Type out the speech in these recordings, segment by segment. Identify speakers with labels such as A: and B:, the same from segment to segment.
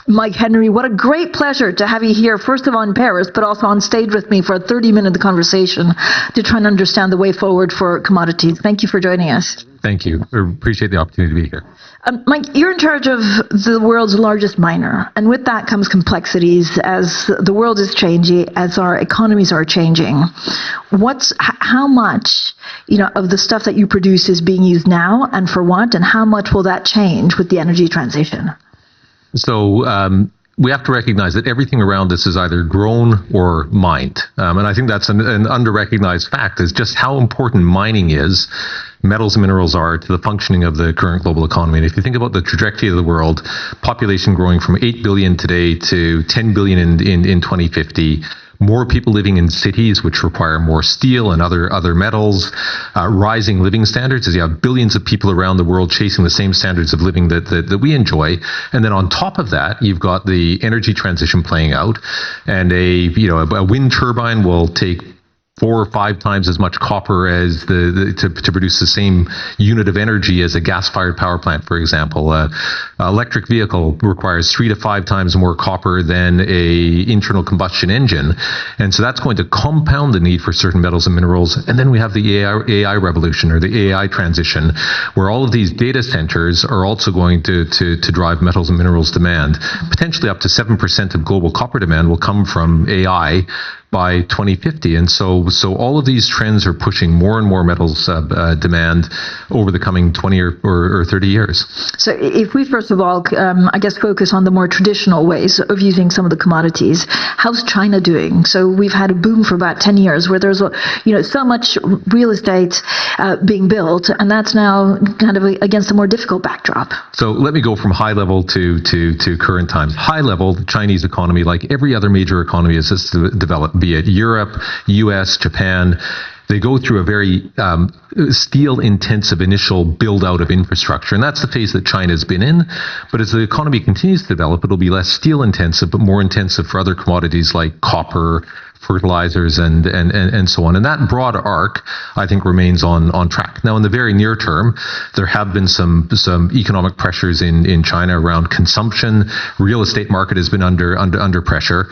A: Mike Henry, what a great pleasure to have you here, first of all in Paris, but also on stage with me for a 30-minute conversation to try and understand the way forward for commodities. Thank you for joining us.
B: Thank you. I appreciate the opportunity to be here.
A: Mike, you're in charge of the world's largest miner, and with that comes complexities as the world is changing, as our economies are changing. How much, of the stuff that you produce is being used now, and for what, and how much will that change with the energy transition?
B: So we have to recognize that everything around us is either grown or mined. And I think that's an under-recognized fact, is just how important mining is, metals and minerals are, to the functioning of the current global economy. And if you think about the trajectory of the world, population growing from 8 billion today to 10 billion in 2050, more people living in cities which require more steel and other metals, rising living standards as you have billions of people around the world chasing the same standards of living that we enjoy. And then on top of that, you've got the energy transition playing out, and a wind turbine will take 4 or 5 times as much copper as to produce the same unit of energy as a gas-fired power plant, for example. Electric vehicle requires 3 to 5 times more copper than a internal combustion engine, and so that's going to compound the need for certain metals and minerals. And then we have the AI revolution, or the AI transition, where all of these data centers are also going to drive metals and minerals demand. Potentially up to 7% of global copper demand will come from AI by 2050. And so all of these trends are pushing more and more metals demand over the coming 20 or 30 years.
A: So if we first of all, focus on the more traditional ways of using some of the commodities, how's China doing? So we've had a boom for about 10 years where there's so much real estate being built, and that's now kind of against a more difficult backdrop.
B: So let me go from high level to current times. High level, the Chinese economy, like every other major economy, has developed, be it Europe, US, Japan. They go through a very steel-intensive initial build-out of infrastructure, and that's the phase that China's been in. But as the economy continues to develop, it'll be less steel-intensive, but more intensive for other commodities like copper, fertilizers, and so on. And that broad arc, I think, remains on track. Now, in the very near term, there have been some economic pressures in China around consumption. Real estate market has been under pressure.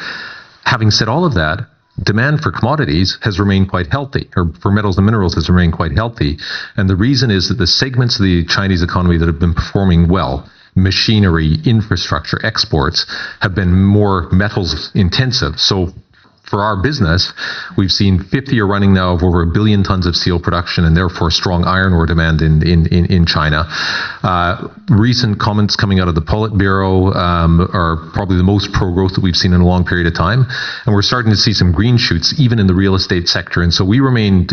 B: Having said all of that, demand for commodities has remained quite healthy, or for metals and minerals has remained quite healthy. And the reason is that the segments of the Chinese economy that have been performing well, machinery, infrastructure, exports, have been more metals intensive. So for our business, we've seen 50 year running now of over 1 billion tons of steel production, and therefore strong iron ore demand in China. Recent comments coming out of the Politburo are probably the most pro-growth that we've seen in a long period of time, and we're starting to see some green shoots even in the real estate sector. And so we remain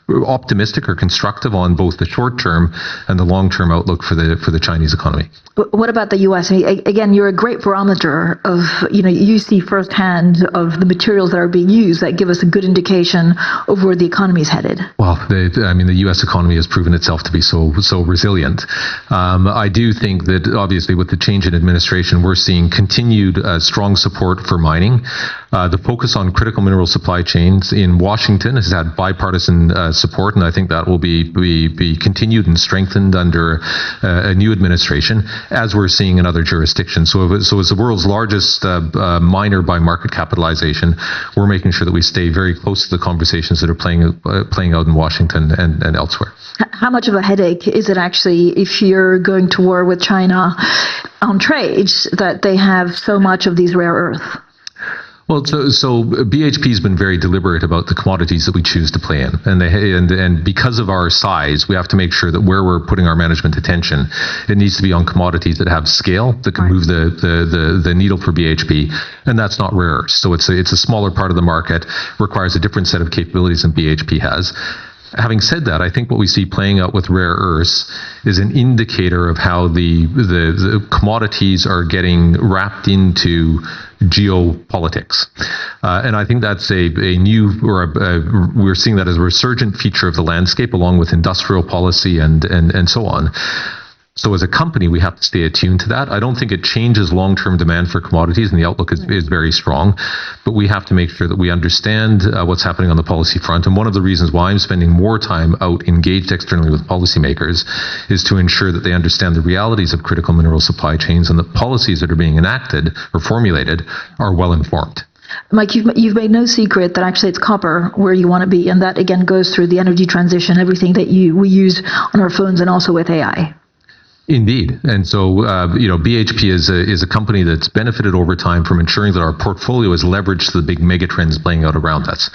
B: optimistic or constructive on both the short-term and the long-term outlook for the Chinese economy.
A: What about the U.S.? Again, you're a great barometer of, you see firsthand of the materials that are being used that give us a good indication of where the economy is headed.
B: Well, the U.S. economy has proven itself to be so resilient. I do think that obviously with the change in administration, we're seeing continued strong support for mining. The focus on critical mineral supply chains in Washington has had bipartisan support, and I think that will be continued and strengthened under a new administration, as we're seeing in other jurisdictions. So as the world's largest miner by market capitalization, we're making sure that we stay very close to the conversations that are playing out in Washington and elsewhere.
A: How much of a headache is it actually if you're going to war with China on trade that they have so much of these rare earths?
B: Well, so BHP's been very deliberate about the commodities that we choose to play in, and because of our size, we have to make sure that where we're putting our management attention, it needs to be on commodities that have scale, that can move the needle for BHP, and that's not rare earths. So it's a smaller part of the market, requires a different set of capabilities than BHP has. Having said that, I think what we see playing out with rare earths is an indicator of how the commodities are getting wrapped into geopolitics. And I think that's a new, we're seeing that as a resurgent feature of the landscape, along with industrial policy and so on. So as a company, we have to stay attuned to that. I don't think it changes long-term demand for commodities, and the outlook is very strong. But we have to make sure that we understand what's happening on the policy front. And one of the reasons why I'm spending more time out engaged externally with policymakers is to ensure that they understand the realities of critical mineral supply chains and the policies that are being enacted or formulated are well informed.
A: Mike, you've made no secret that actually it's copper where you want to be, and that again goes through the energy transition, everything that we use on our phones and also with AI.
B: Indeed. And so, BHP is a company that's benefited over time from ensuring that our portfolio is leveraged to the big megatrends playing out around us.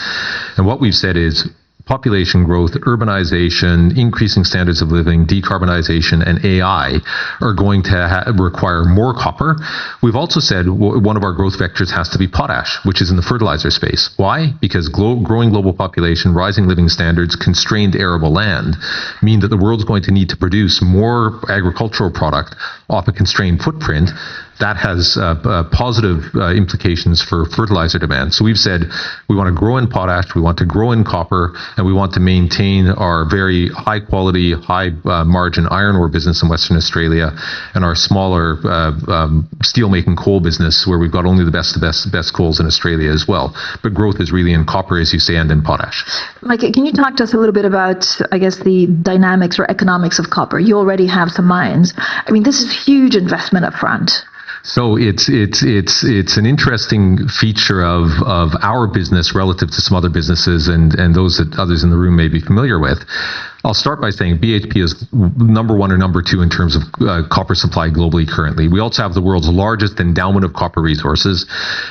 B: And what we've said is population growth, urbanization, increasing standards of living, decarbonization, and AI are going to require more copper. We've also said one of our growth vectors has to be potash, which is in the fertilizer space. Why? Because growing global population, rising living standards, constrained arable land mean that the world's going to need to produce more agricultural product off a constrained footprint. That has positive implications for fertilizer demand. So we've said we want to grow in potash, we want to grow in copper, and we want to maintain our very high quality, high margin iron ore business in Western Australia and our smaller steelmaking coal business where we've got only the best coals in Australia as well. But growth is really in copper, as you say, and in potash.
A: Mike, can you talk to us a little bit about, I guess, the dynamics or economics of copper? You already have some mines. I mean, this is huge investment up front.
B: So it's an interesting feature of our business relative to some other businesses and those that others in the room may be familiar with. I'll start by saying BHP is number one or number two in terms of copper supply globally currently. We also have the world's largest endowment of copper resources.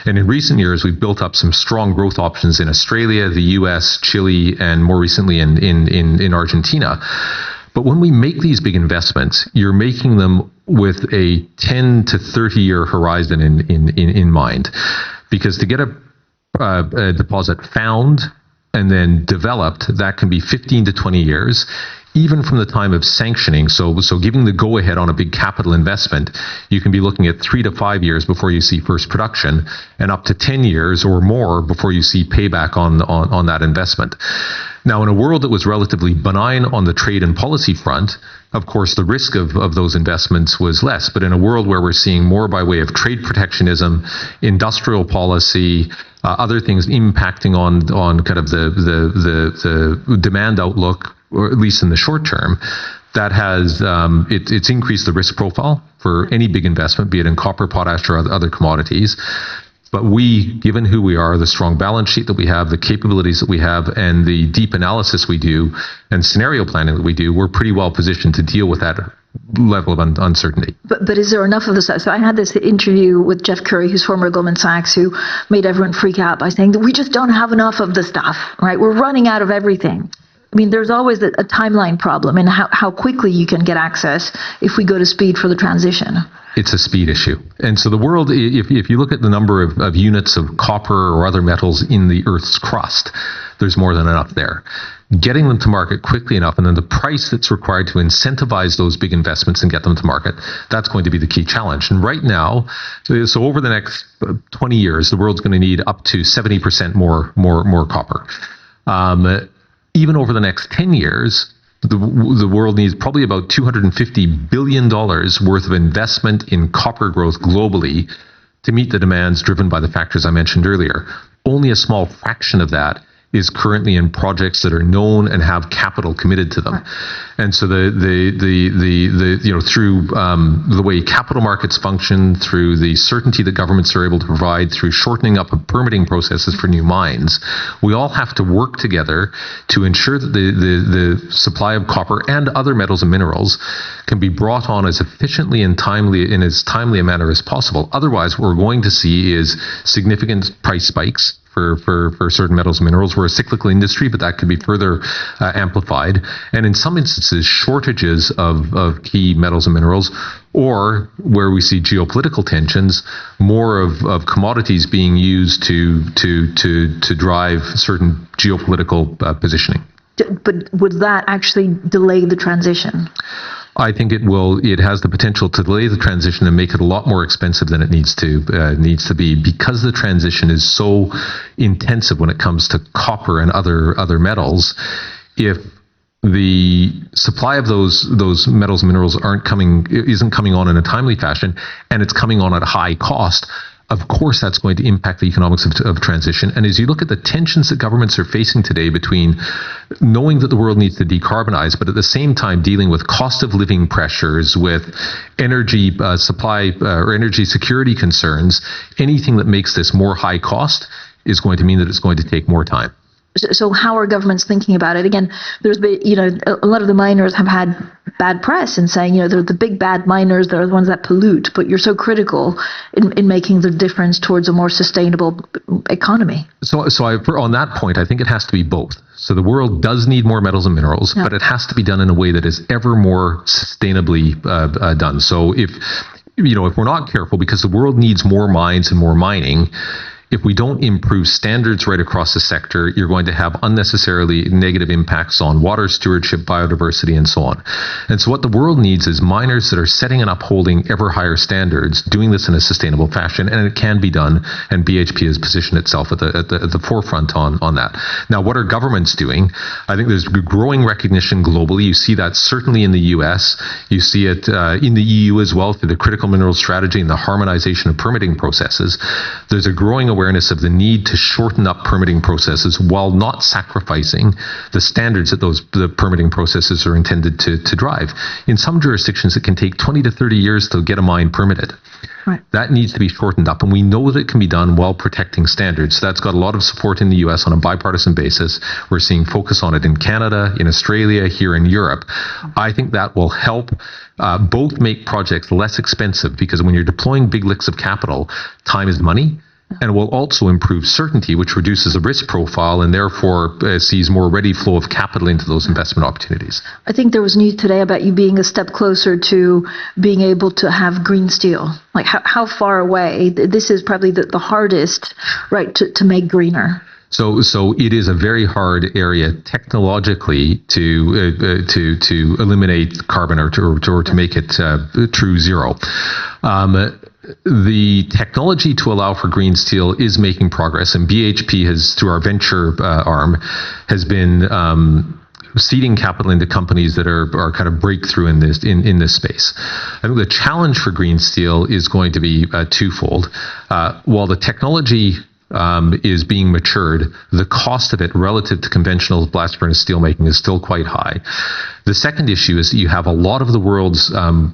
B: And in recent years, we've built up some strong growth options in Australia, the US, Chile, and more recently in Argentina. But when we make these big investments, you're making them with a 10 to 30 year horizon in mind. Because to get a deposit found and then developed, that can be 15 to 20 years. Even from the time of sanctioning, so giving the go-ahead on a big capital investment, you can be looking at 3 to 5 years before you see first production, and up to 10 years or more before you see payback on that investment. Now, in a world that was relatively benign on the trade and policy front, of course, the risk of those investments was less. But in a world where we're seeing more by way of trade protectionism, industrial policy, other things impacting on kind of the demand outlook, or at least in the short term, that has it's increased the risk profile for any big investment, be it in copper, potash, or other commodities. But we, given who we are, the strong balance sheet that we have, the capabilities that we have, and the deep analysis we do, and scenario planning that we do, we're pretty well positioned to deal with that level of uncertainty.
A: But is there enough of this? So I had this interview with Jeff Curry, who's former Goldman Sachs, who made everyone freak out by saying that we just don't have enough of the stuff, right? We're running out of everything. I mean, there's always a timeline problem in how quickly you can get access if we go to speed for the transition.
B: It's a speed issue. And so the world, if you look at the number of units of copper or other metals in the Earth's crust, there's more than enough there. Getting them to market quickly enough, and then the price that's required to incentivize those big investments and get them to market, that's going to be the key challenge. And right now, so over the next 20 years, the world's going to need up to 70% more copper. Even over the next 10 years, the world needs probably about $250 billion worth of investment in copper growth globally to meet the demands driven by the factors I mentioned earlier. Only a small fraction of that is currently in projects that are known and have capital committed to them. And so through the way capital markets function, through the certainty that governments are able to provide, through shortening up of permitting processes for new mines, we all have to work together to ensure that the supply of copper and other metals and minerals can be brought on as efficiently and in as timely a manner as possible. Otherwise, what we're going to see is significant price spikes for certain metals and minerals. We're a cyclical industry, but that could be further amplified. And in some instances, shortages of key metals and minerals, or where we see geopolitical tensions, more of commodities being used to drive certain geopolitical positioning.
A: But would that actually delay the transition?
B: I think it will. It has the potential to delay the transition and make it a lot more expensive than it needs to be, because the transition is so intensive when it comes to copper and other metals. If the supply of those metals and minerals isn't coming on in a timely fashion, and it's coming on at a high cost. Of course, that's going to impact the economics of transition. And as you look at the tensions that governments are facing today between knowing that the world needs to decarbonize, but at the same time dealing with cost of living pressures, with energy supply or energy security concerns, anything that makes this more high cost is going to mean that it's going to take more time.
A: So how are governments thinking about it? Again, there's been, a lot of the miners have had bad press and saying, they're the big bad miners, they're the ones that pollute, but you're so critical in making the difference towards a more sustainable economy.
B: So on that point, I think it has to be both. So the world does need more metals and minerals, but it has to be done in a way that is ever more sustainably done. So if we're not careful, because the world needs more mines and more mining, if we don't improve standards right across the sector, you're going to have unnecessarily negative impacts on water stewardship, biodiversity, and so on. And so what the world needs is miners that are setting and upholding ever higher standards, doing this in a sustainable fashion, and it can be done, and BHP has positioned itself at the forefront on that. Now, what are governments doing? I think there's growing recognition globally. You see that certainly in the US. You see it in the EU as well through the critical minerals strategy and the harmonization of permitting processes. There's a growing awareness of the need to shorten up permitting processes while not sacrificing the standards that the permitting processes are intended to drive. In some jurisdictions, it can take 20 to 30 years to get a mine permitted. Right. That needs to be shortened up, and we know that it can be done while protecting standards. So that's got a lot of support in the US on a bipartisan basis. We're seeing focus on it in Canada, in Australia, here in Europe. I think that will help both make projects less expensive, because when you're deploying big licks of capital, time is money. And will also improve certainty, which reduces the risk profile and therefore sees more ready flow of capital into those investment opportunities.
A: I think there was news today about you being a step closer to being able to have green steel. Like how far away? This is probably the hardest, right, to make greener.
B: So it is a very hard area technologically to eliminate carbon or to make it true zero. The technology to allow for green steel is making progress, and BHP has, through our venture arm, has been seeding capital into companies that are kind of breakthrough in this space. I think the challenge for green steel is going to be twofold. While the technology is being matured, the cost of it relative to conventional blast furnace steelmaking is still quite high. The second issue is that you have a lot of the world's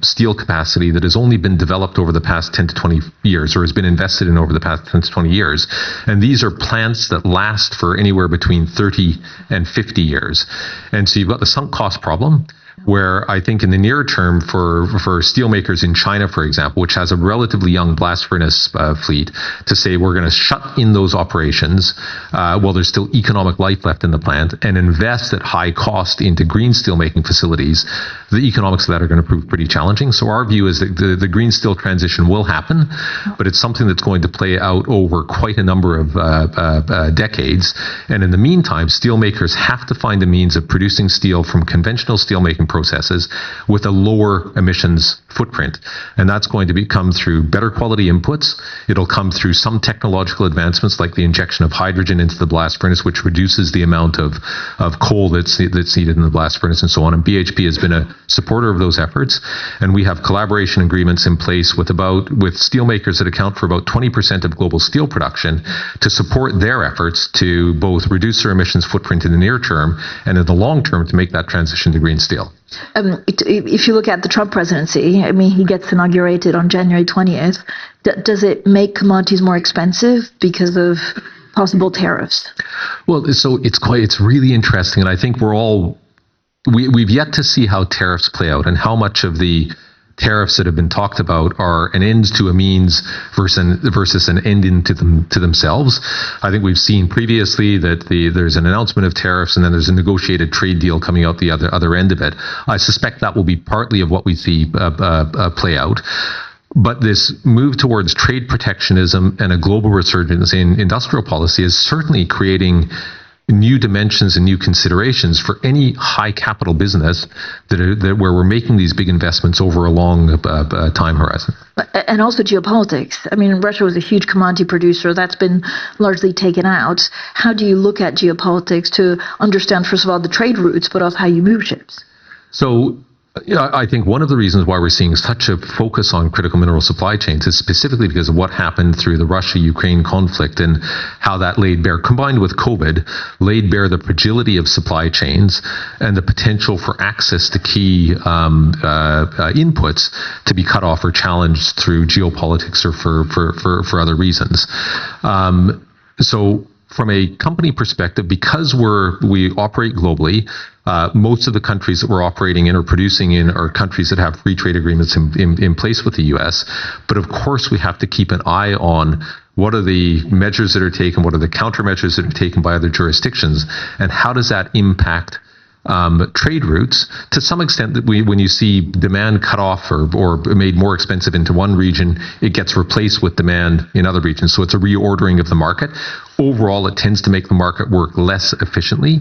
B: steel capacity that has only been developed over the past 10 to 20 years, or has been invested in over the past 10 to 20 years. And these are plants that last for anywhere between 30 and 50 years. And so you've got the sunk cost problem, where I think in the near term for steelmakers in China, for example, which has a relatively young blast furnace fleet, to say we're going to shut in those operations while there's still economic life left in the plant and invest at high cost into green steelmaking facilities, the economics of that are going to prove pretty challenging. So our view is that the green steel transition will happen, but it's something that's going to play out over quite a number of decades. And in the meantime, steelmakers have to find a means of producing steel from conventional steelmaking processes with a lower emissions footprint. And that's going to come through better quality inputs. It'll come through some technological advancements like the injection of hydrogen into the blast furnace, which reduces the amount of coal that's needed in the blast furnace and so on. And BHP has been a supporter of those efforts. And we have collaboration agreements in place with steelmakers that account for about 20% of global steel production to support their efforts to both reduce their emissions footprint in the near term and in the long term to make that transition to green steel.
A: If you look at the Trump presidency, I mean, he gets inaugurated on January 20th. Does it make commodities more expensive because of possible tariffs? Well,
B: so it's really interesting, and I think we've yet to see how tariffs play out and how much of the tariffs that have been talked about are an end to a means versus an end into themselves. I think we've seen previously that there's an announcement of tariffs and then there's a negotiated trade deal coming out the other end of it. I suspect that will be partly of what we see play out. But this move towards trade protectionism and a global resurgence in industrial policy is certainly creating new dimensions and new considerations for any high capital business where we're making these big investments over a long time horizon.
A: And also geopolitics. I mean, Russia was a huge commodity producer. That's been largely taken out. How do you look at geopolitics to understand, first of all, the trade routes, but also how you move ships?
B: So, I think one of the reasons why we're seeing such a focus on critical mineral supply chains is specifically because of what happened through the Russia-Ukraine conflict and how that laid bare, combined with COVID, laid bare the fragility of supply chains and the potential for access to key inputs to be cut off or challenged through geopolitics or for other reasons. So from a company perspective, because we operate globally, most of the countries that we're operating in or producing in are countries that have free trade agreements in place with the U.S. But of course, we have to keep an eye on what are the measures that are taken, what are the countermeasures that are taken by other jurisdictions, and how does that impact trade routes to some extent. That when you see demand cut off or made more expensive into one region, it gets replaced with demand in other regions. So it's a reordering of the market. Overall, it tends to make the market work less efficiently,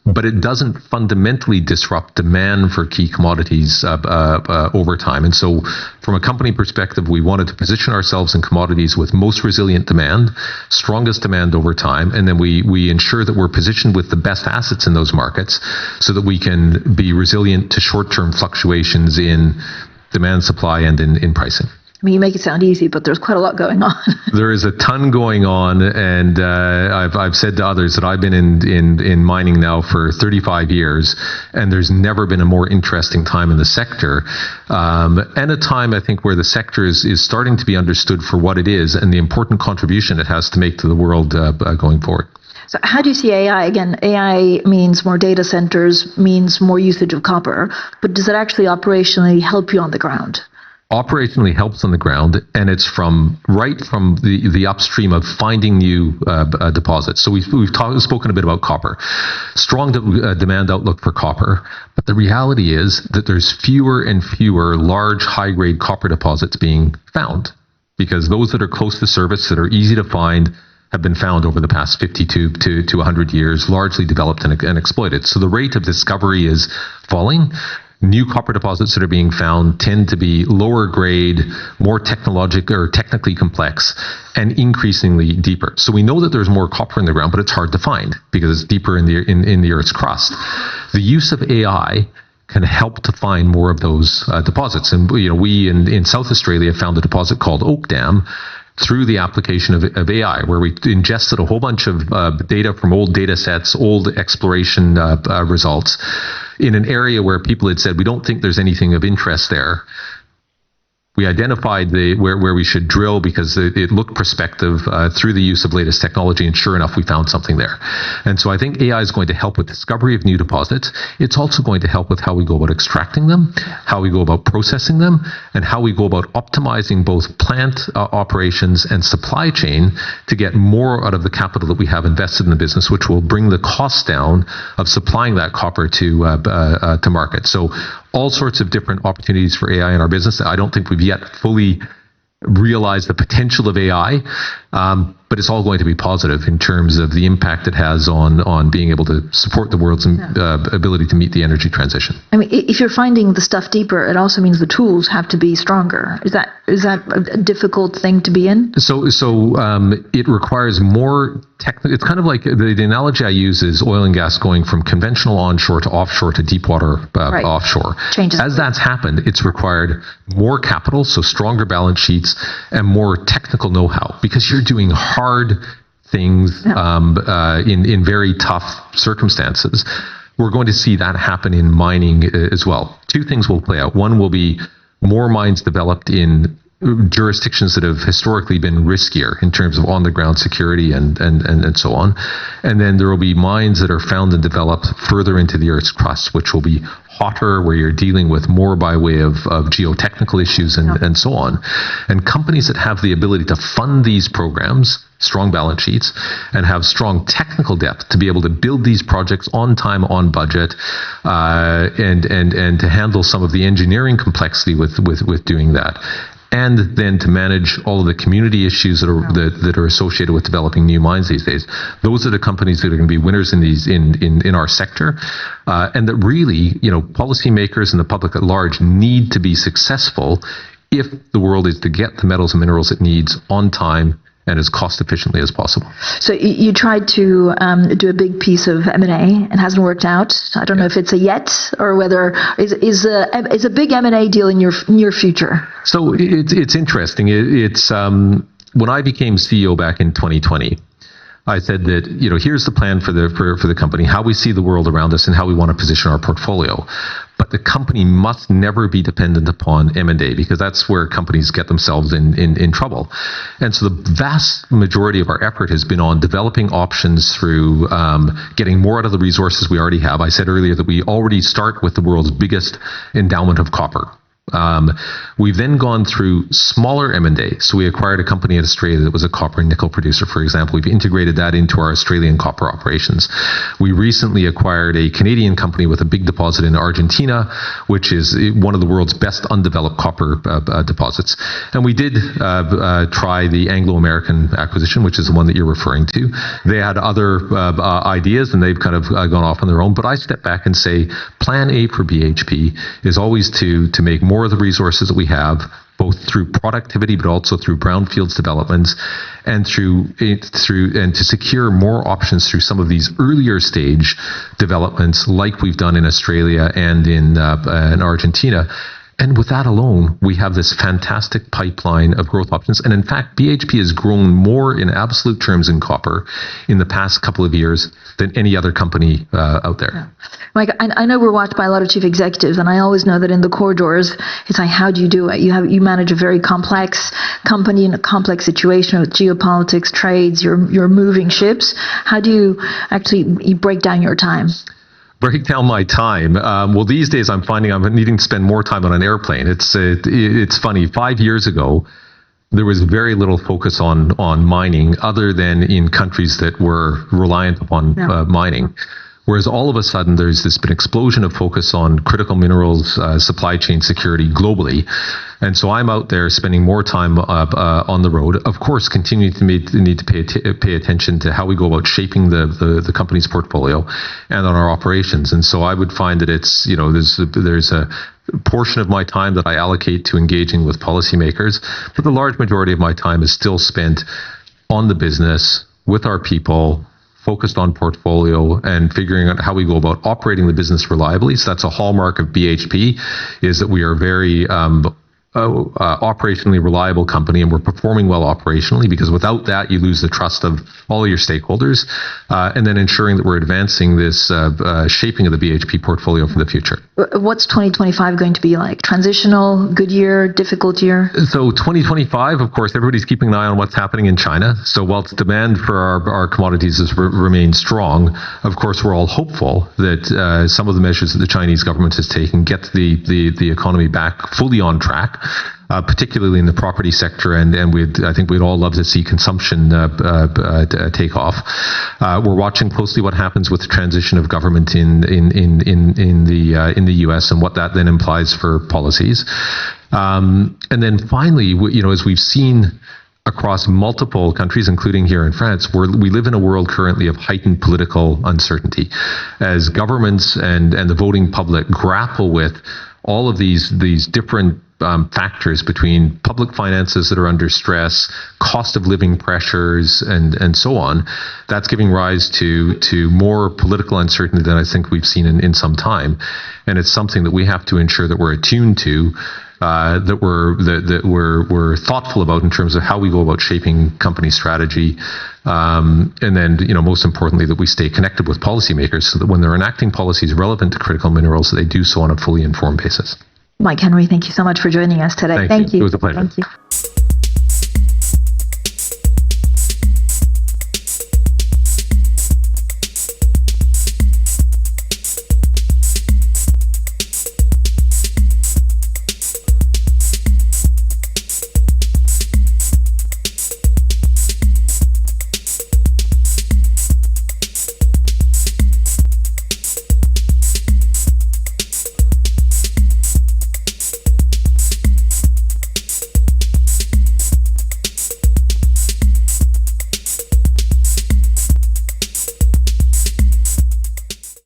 B: but it doesn't fundamentally disrupt demand for key commodities over time. And so from a company perspective, we wanted to position ourselves in commodities with most resilient demand, strongest demand over time, and then we ensure that we're positioned with the best assets in those markets so that we can be resilient to short-term fluctuations in demand, supply, and in pricing.
A: I mean, you make it sound easy, but there's quite a lot going on.
B: There is a ton going on, and I've said to others that I've been in mining now for 35 years, and there's never been a more interesting time in the sector, and a time I think where the sector is starting to be understood for what it is and the important contribution it has to make to the world going forward.
A: So how do you see AI? Again, AI means more data centers, means more usage of copper, but does it actually operationally help you on the ground?
B: Operationally helps on the ground, and it's right from the upstream of finding new deposits. So we've spoken a bit about copper. Strong demand outlook for copper, but the reality is that there's fewer and fewer large high-grade copper deposits being found because those that are close to surface, that are easy to find, have been found over the past 50 to 100 years, largely developed and exploited. So the rate of discovery is falling. New copper deposits that are being found tend to be lower grade, more technically complex, and increasingly deeper. So we know that there's more copper in the ground, but it's hard to find because it's deeper in the Earth's crust. The use of AI can help to find more of those deposits. And we in South Australia found a deposit called Oak Dam through the application of AI, where we ingested a whole bunch of data from old data sets, old exploration results, in an area where people had said, we don't think there's anything of interest there. We identified where we should drill because it looked prospective through the use of latest technology, and sure enough, we found something there. And so I think AI is going to help with discovery of new deposits. It's also going to help with how we go about extracting them, how we go about processing them, and how we go about optimizing both plant operations and supply chain to get more out of the capital that we have invested in the business, which will bring the cost down of supplying that copper to market. So all sorts of different opportunities for AI in our business. I don't think we've yet fully realized the potential of AI, but it's all going to be positive in terms of the impact it has on being able to support the world's ability to meet the energy transition.
A: I mean, if you're finding the stuff deeper, it also means the tools have to be stronger. Is that a difficult thing to be in?
B: So it requires more technical. It's kind of like the analogy I use is oil and gas going from conventional onshore to offshore to deep water offshore.
A: Changes.
B: As that's happened, it's required more capital, so stronger balance sheets, and more technical know-how, because you're doing hard things in very tough circumstances. We're going to see that happen in mining as well. Two things will play out. One will be more mines developed in jurisdictions that have historically been riskier in terms of on-the-ground security and so on. And then there will be mines that are found and developed further into the Earth's crust, which will be hotter, where you're dealing with more by way of geotechnical issues and so on. And companies that have the ability to fund these programs, strong balance sheets, and have strong technical depth to be able to build these projects on time, on budget, and to handle some of the engineering complexity with doing that, and then to manage all of the community issues that are associated with developing new mines these days. Those are the companies that are going to be winners in our sector, and that really, policymakers and the public at large need to be successful if the world is to get the metals and minerals it needs on time and as cost efficiently as possible.
A: So you tried to do a big piece of M&A and hasn't worked out. I don't know if it's a yet or whether is a big M&A deal in your near future.
B: So it's interesting. It's when I became CEO back in 2020. I said that, here's the plan for the company, how we see the world around us and how we want to position our portfolio. But the company must never be dependent upon M&A, because that's where companies get themselves in trouble. And so the vast majority of our effort has been on developing options through getting more out of the resources we already have. I said earlier that we already start with the world's biggest endowment of copper. We've then gone through smaller M&A. So we acquired a company in Australia that was a copper and nickel producer, for example. We've integrated that into our Australian copper operations. We recently acquired a Canadian company with a big deposit in Argentina, which is one of the world's best undeveloped copper deposits. And we did try the Anglo-American acquisition, which is the one that you're referring to. They had other ideas, and they've kind of gone off on their own. But I step back and say, plan A for BHP is always to make more of the resources that we have, both through productivity, but also through brownfields developments, and and to secure more options through some of these earlier stage developments, like we've done in Australia and in Argentina. And with that alone, we have this fantastic pipeline of growth options. And in fact, BHP has grown more in absolute terms in copper in the past couple of years than any other company out there.
A: Yeah. Mike, I know we're watched by a lot of chief executives, and I always know that in the corridors, it's like, how do you do it? You manage a very complex company in a complex situation with geopolitics, trades, you're moving ships. How do you actually break down your time?
B: Break down my time. Well, these days I'm finding I'm needing to spend more time on an airplane. It's funny. 5 years ago, there was very little focus on mining, other than in countries that were reliant upon mining. Whereas all of a sudden, there's been explosion of focus on critical minerals, supply chain security globally. And so I'm out there spending more time on the road, of course, continuing to need to pay attention to how we go about shaping the company's portfolio and on our operations. And so I would find that it's, there's a portion of my time that I allocate to engaging with policymakers, but the large majority of my time is still spent on the business, with our people, focused on portfolio and figuring out how we go about operating the business reliably. So that's a hallmark of BHP, is that we are very operationally reliable company, and we're performing well operationally, because without that, you lose the trust of all of your stakeholders, and then ensuring that we're advancing this shaping of the BHP portfolio for the future.
A: What's 2025 going to be like? Transitional, good year, difficult year? So
B: 2025, of course, everybody's keeping an eye on what's happening in China. So whilst demand for our commodities has remained strong, of course, we're all hopeful that some of the measures that the Chinese government has taken get the economy back fully on track. Particularly in the property sector, and I think we'd all love to see consumption take off. We're watching closely what happens with the transition of government in the U.S. and what that then implies for policies. And then finally, as we've seen across multiple countries, including here in France, we live in a world currently of heightened political uncertainty, as governments and the voting public grapple with all of these different factors between public finances that are under stress, cost of living pressures, and so on. That's giving rise to more political uncertainty than I think we've seen in some time. And it's something that we have to ensure that we're attuned to, that we're thoughtful about in terms of how we go about shaping company strategy. And then, most importantly, that we stay connected with policymakers so that when they're enacting policies relevant to critical minerals, that they do so on a fully informed basis.
A: Mike Henry, thank you so much for joining us today.
B: Thank you. It was a pleasure.
A: Thank you.